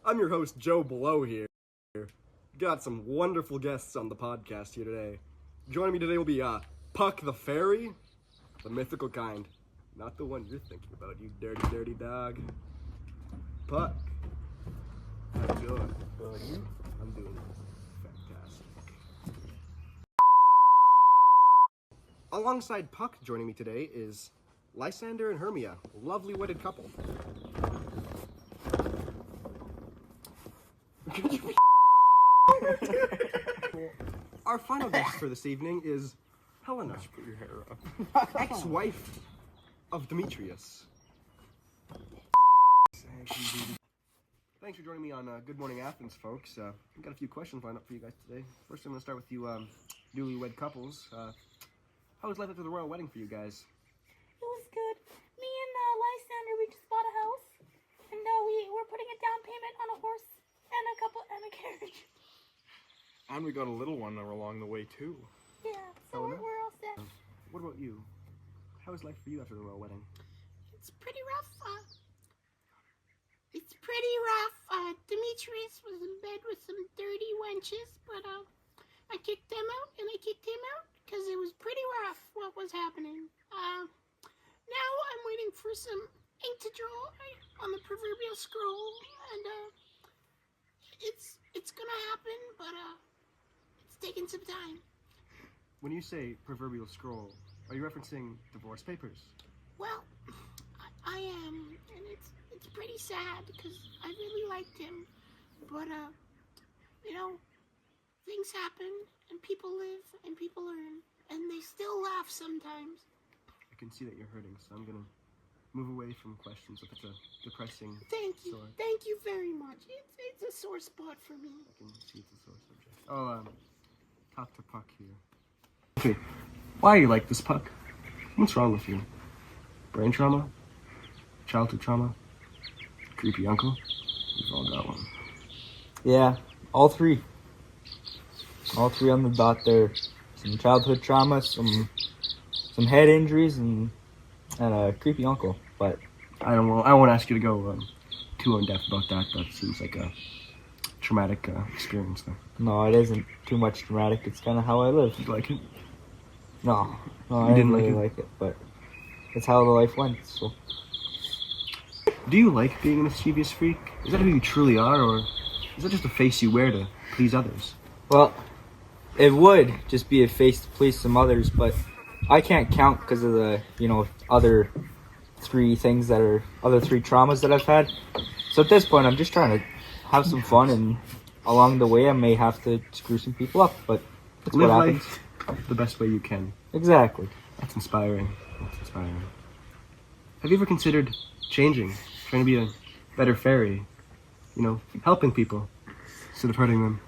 I'm your host, Joe Blow here. Got some wonderful guests on the podcast here today. Joining me today will be Puck the Fairy, the mythical kind. Not the one you're thinking about, you dirty, dirty dog. Puck, how you doing? Good. I'm doing fantastic. Alongside Puck joining me today is Lysander and Hermia, a lovely wedded couple. Our final guest for this evening is Helena, Put your hair up. ex-wife of Demetrius. Thanks for joining me on Good Morning Athens, folks. I've got a few questions lined up for you guys today. First, I'm going to start with you newlywed couples. How was life after the royal wedding for you guys? It was good. Me and Lysander, we just bought a house, and we were putting a down payment on a horse and a carriage. And we got a little one along the way too. Yeah, so we're all set. What about you? How was life for you after the royal wedding? It's pretty rough. Demetrius was in bed with some dirty wenches, but I kicked them out, and I kicked him out because it was pretty rough what was happening. Now I'm waiting for some ink to draw on the proverbial scroll, and it's gonna happen, but it's taking some time. When you say proverbial scroll, are you referencing divorce papers? Well, I am, and it's pretty sad because I really liked him, but things happen, and people live, and people learn, and they still laugh sometimes. I can see that you're hurting, so I'm gonna move away from questions if it's a depressing Thank you. story. Thank you very much. It's a sore spot for me. I can see it's a sore subject. Oh, talk to Puck here. Okay, why are you like this, Puck? What's wrong with you? Brain trauma? Childhood trauma? Creepy uncle? We've all got one. Yeah, all three. All three on the dot there. Some childhood trauma, some head injuries, and a creepy uncle. But I won't ask you to go too in depth about that. That seems like a traumatic experience, though. no, it isn't too much dramatic. It's kind of how I live. You like it? No, You I didn't didn't like really it? like it, but it's how the life went. So Do you like being a mischievous freak? Is that who you truly are, or is that just a face you wear to please others? well, it would just be a face to please some others, but I can't count because of the other three traumas that I've had. So at this point, I'm just trying to have some fun, and along the way, I may have to screw some people up, but that's Live what happens. life the best way you can. Exactly. That's inspiring. That's inspiring. Have you ever considered changing? Trying to be a better fairy? Helping people instead of hurting them?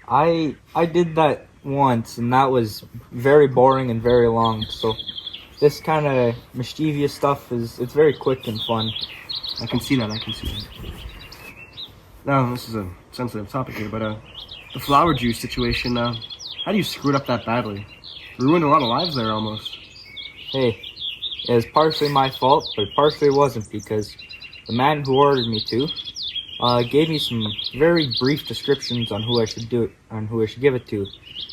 I did that once, and that was very boring and very long. So this kind of mischievous stuff it's very quick and fun. I can see that. Now, this is a sensitive topic here, but the flower juice situation, how do you screw it up that badly? Ruined a lot of lives there, almost. Hey, it was partially my fault, but partially wasn't, because the man who ordered me to gave me some very brief descriptions on who I should do it, on who I should give it to.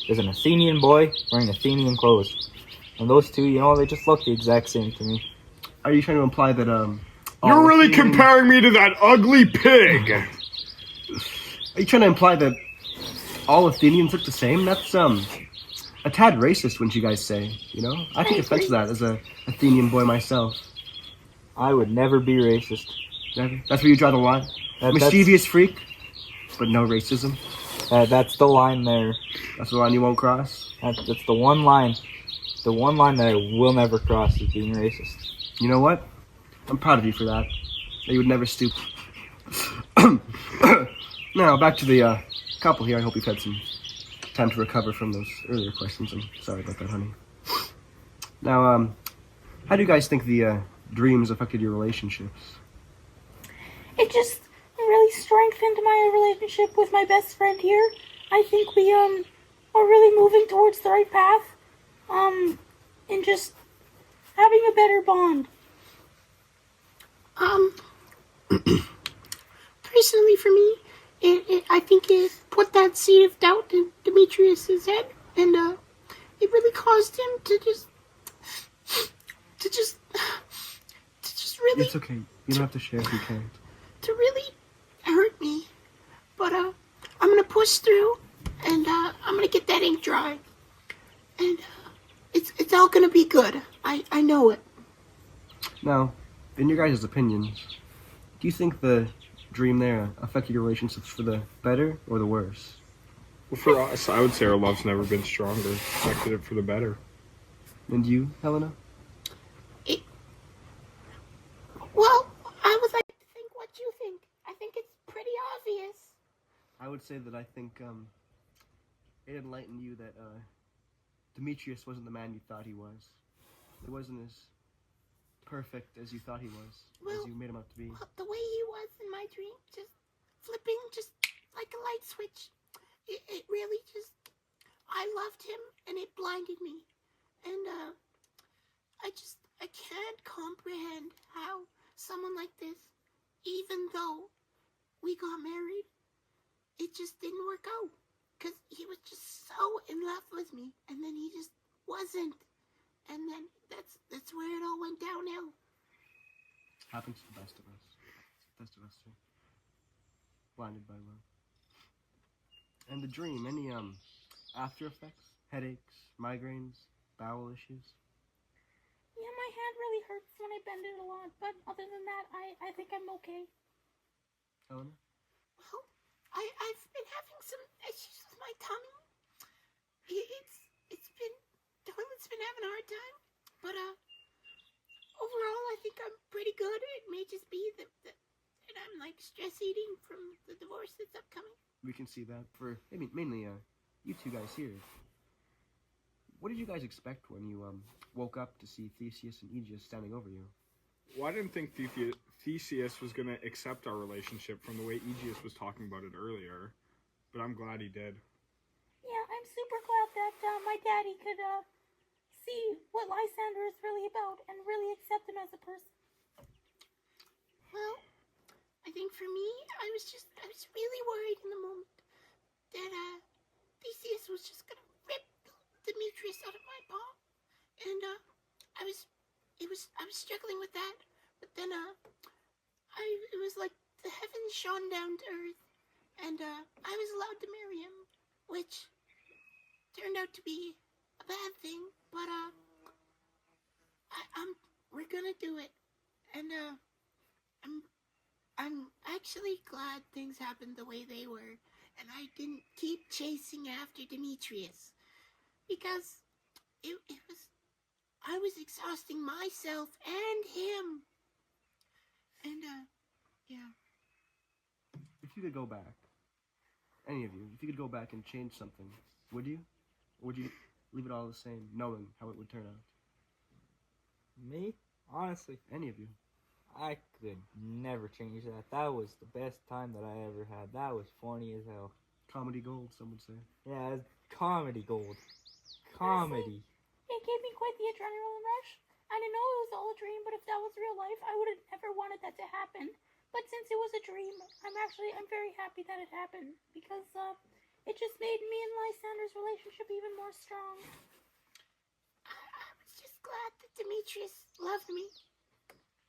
There's an Athenian boy wearing Athenian clothes, and those two, they just look the exact same to me. Are you trying to imply that, You're really Athenian- comparing me to that ugly pig. Are you trying to imply that all Athenians look the same? That's, a tad racist, wouldn't you guys say? I take offense to that as a Athenian boy myself. I would never be racist. Never? That's where you draw the line? That's Mischievous freak, but no racism? That's the line there. That's the line you won't cross? That's the one line. The one line that I will never cross is being racist. You know what? I'm proud of you for that. That you would never stoop. Now, back to the couple here. I hope you've had some time to recover from those earlier questions. I'm sorry about that, honey. Now, how do you guys think the dreams affected your relationships? It just really strengthened my relationship with my best friend here. I think we are really moving towards the right path. And just having a better bond. Pretty personally for me, I think it put that seed of doubt in Demetrius's head, and it really caused him to just really It's okay. You don't have to share if you can't. to really hurt me. But I'm gonna push through, and I'm gonna get that ink dry, and it's all gonna be good. I know it. Now, in your guys' opinions, do you think the dream there affected your relationships for the better or the worse? Well, for us, I would say our love's never been stronger. Affected it for the better. And you, Helena? Well, I would like to think what you think. I think it's pretty obvious. I would say that I think it enlightened you that Demetrius wasn't the man you thought he was. He wasn't as perfect as you thought he was, as you made him out to be. Well, the way he was in my dream, just flipping just like a light switch. It really just, I loved him and it blinded me. And I can't comprehend how someone like this, even though we got married, it just didn't work out. Because he was just so in love with me, and then he just wasn't. And then that's where it all went downhill. Happens to the best of us. Best of us too. Blinded by love. And the dream, any after effects? Headaches, migraines, bowel issues? Yeah, my hand really hurts when I bend it a lot, but other than that, I think I'm okay. Helena? Well, I've been having some issues with my tummy. Toilet's been having a hard time, but overall I think I'm pretty good. It may just be that I'm like stress eating from the divorce that's upcoming. We can see that for mainly you two guys here. What did you guys expect when you woke up to see Theseus and Aegeus standing over you? Well, I didn't think Theseus was going to accept our relationship from the way Aegeus was talking about it earlier, but I'm glad he did. Yeah, I'm super glad that my daddy could see what Lysander is really about and really accept him as a person. Well, I think for me, I was really worried in the moment that Theseus was just gonna rip Demetrius out of my palm, and I was struggling with that, but then it was like the heavens shone down to earth, and I was allowed to marry him, which turned out to be a bad thing, but we're gonna do it, and I'm actually glad things happened the way they were, and I didn't keep chasing after Demetrius, because I was exhausting myself and him, and yeah. If you could go back, any of you, if you could go back and change something, would you? Or would you leave it all the same, knowing how it would turn out? Me? Honestly, Any of you? I could never change that. That was the best time that I ever had. That was funny as hell. Comedy gold, some would say. Yeah, it's comedy gold. Comedy. It gave me quite the adrenaline rush. I didn't know it was all a dream, but if that was real life, I would have never wanted that to happen. But since it was a dream, I'm very happy that it happened, because it just made me and Lysander's relationship even more strong. I was just glad that Demetrius loved me,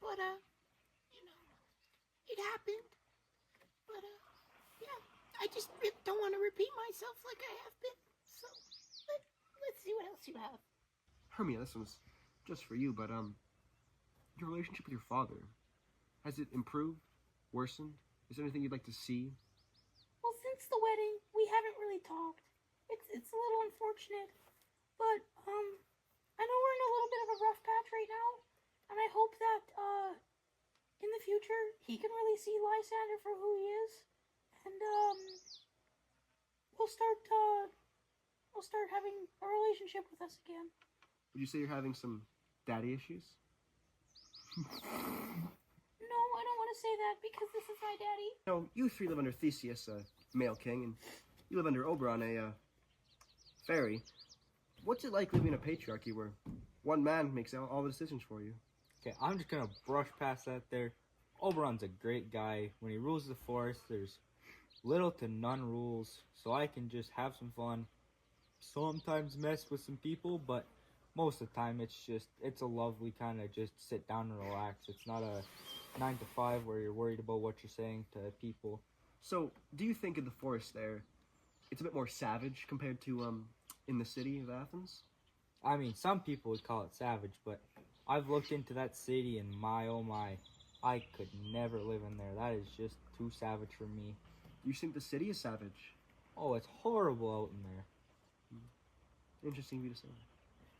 but it happened. But yeah, I just don't want to repeat myself like I have been. So let's see what else you have. Hermia, this one's just for you, but your relationship with your father, has it improved, worsened? Is there anything you'd like to see? Well, since the wedding, we haven't really talked. It's a little unfortunate, but I know we're in a little bit of a rough patch right now, and I hope that in the future he can really see Lysander for who he is, and we'll start having a relationship with us again. Would you say you're having some daddy issues? No, I don't want to say that because this is my daddy. No, you three live under Theseus, a male king, and you live under Oberon, a fairy. What's it like living in a patriarchy where one man makes all the decisions for you? Okay, I'm just gonna brush past that there. Oberon's a great guy. When he rules the forest, there's little to none rules, so I can just have some fun. Sometimes mess with some people, but most of the time it's a lovely kind of just sit down and relax. It's not a 9 to 5 where you're worried about what you're saying to people. So, do you think in the forest there, it's a bit more savage compared to in the city of Athens? I mean, some people would call it savage, but I've looked into that city and my oh my, I could never live in there. That is just too savage for me. You think the city is savage? Oh, it's horrible out in there. Interesting of you to say.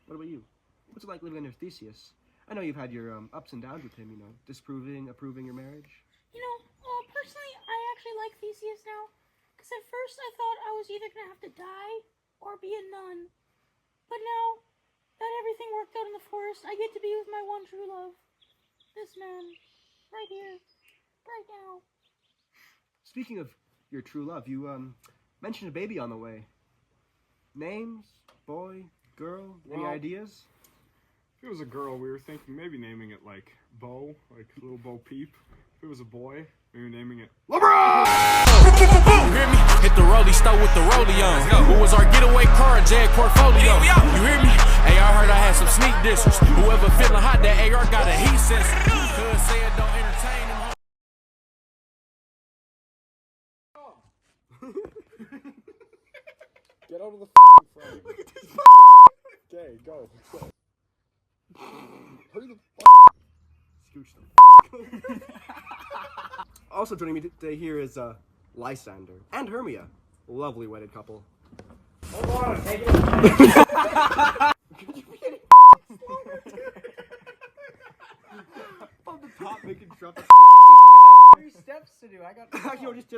What about you? What's it like living under Theseus? I know you've had your ups and downs with him, disapproving, approving your marriage. Personally, I actually like Theseus now. Because at first I thought I was either going to have to die or be a nun. But now that everything worked out in the forest, I get to be with my one true love. This man. Right here. Right now. Speaking of your true love, you mentioned a baby on the way. Names? Boy? Girl? Any Well, ideas? If it was a girl, we were thinking maybe naming it like Bo, like little Bo Peep. If it was a boy, maybe naming it LeBron! You hear me? Hit the rollie stove with the rollie on. What was our getaway car? Jag portfolio. You hear me? Hey, I heard I had some sneak dissers. Whoever feeling hot, that AR got a heat sensor. Cuz say it don't entertain them. Get out of the frame. Look at this Okay, go. Hurry the Scooch the Also joining me today here is Lysander and Hermia, lovely wedded couple. Hold on, take it. From the top, making drops. 3 steps to do. I got. You'll just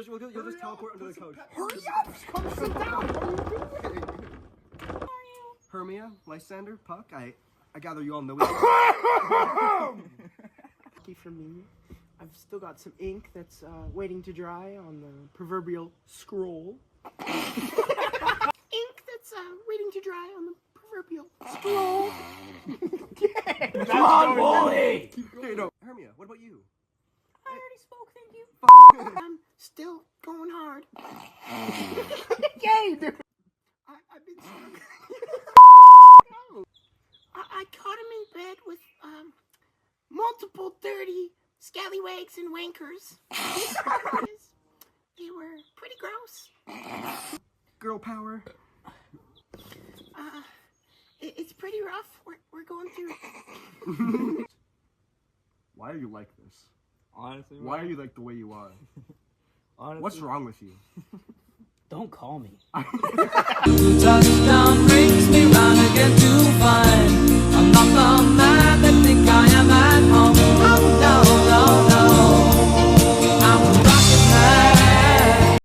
teleport under the coach. Hurry up! Come sit down! What are you doing? Hermia, Lysander, Puck, I gather you all know Lucky for me, I've still got some ink that's waiting to dry on the proverbial scroll. Ink that's waiting to dry on the proverbial scroll. Come on, bully! Okay, no. Hermia, what about you? I already spoke, thank you. I'm still going hard. Yay, dude! I've been stuck. I caught him in bed with multiple dirty scallywags and wankers. They were pretty gross. Girl power. It's pretty rough. We're going through it. Why are you like this? Honestly, Why are you like the way you are? Honestly, What's wrong with you? Don't call me. Touchdown brings me